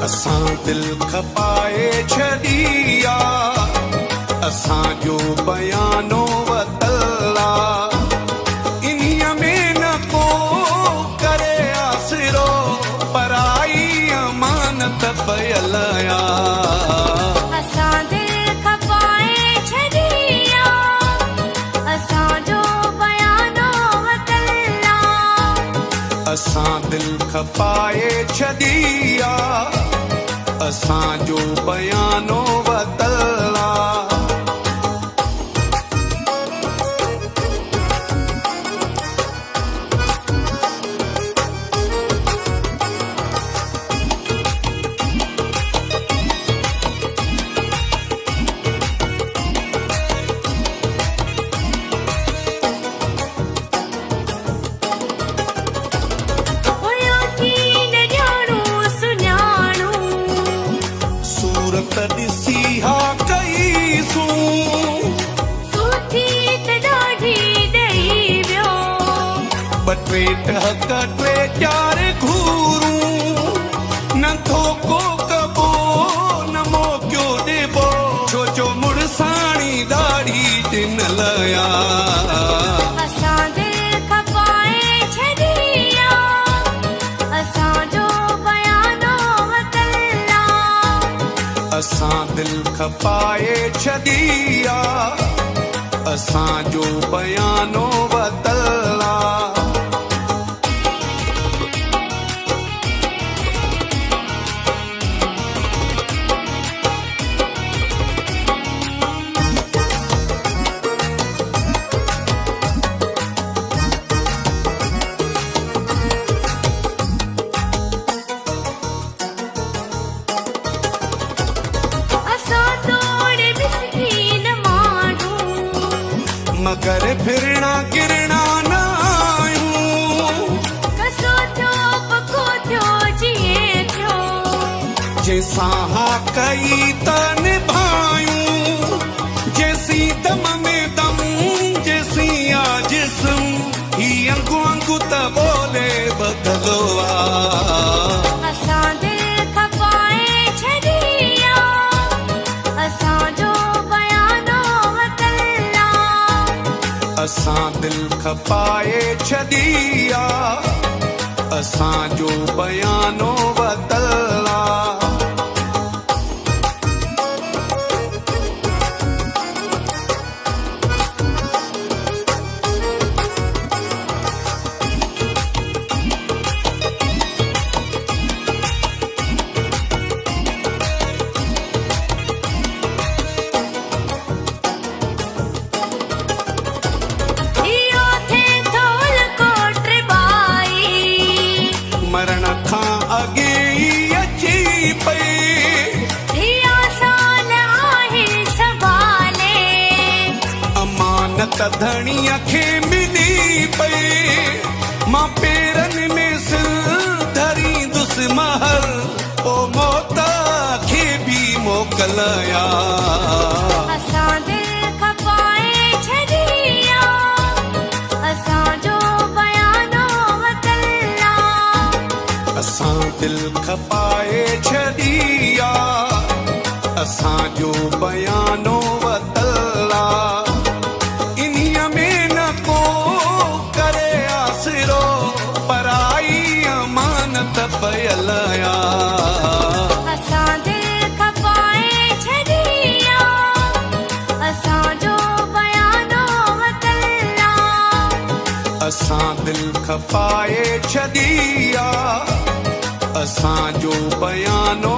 असां दिल खपाए छॾिया असांजो बयानो वतला इन्हीअ में न को करे आसिरो पराई अमानत पयल आ असां दिल खपाए छॾिया असांजो बयानो वतला असां दिल खपाए छॾिया असांजो बयानो वतला ॾिसी हा कईसूं सुठी त ॾाढी ॾेई वियो ॿ टे टहक टे चारि घूरूं नथो को कबो न मोकियो ॾिबो छो जो मुड़साणी दाढ़ी ॾिनल आ असां दिल खपाए छॾिया असांजो बयानो वतला असां दिल खपाए छॾिया असांजो बयानो वतला मगर फिरणा गिरणा न आयूं कसो थियो पको थियो जिए थियो जंहिंसां हा कई त निभायूं जैसी दम में दम जैसी आ जिस्म ही अंगु अंगु त बोले बदलो आ असां दिल खपाए छॾिया असांजो बयानो वतला असां दिल खपाए छॾिया असांजो बयानो वतला मरण खां अॻे ई अची पई थिया साल आहिनि संभाले अमानत धणीअ खे मिली पई मां पेरनि में सिर धरींदुसि महल पोइ मौत खे बि मोकिलिया असां दिल खपाए छॾिया असांजो बयानो वतला असां दिल खपाए छॾिया असांजो बयानो वतला इन्हीअ में न को करे आसिरो पराई अमानत पयल आ असां दिल खपाए छॾिया असांजो बयानो वतला असां दिल खपाए छॾिया असांजो बयानो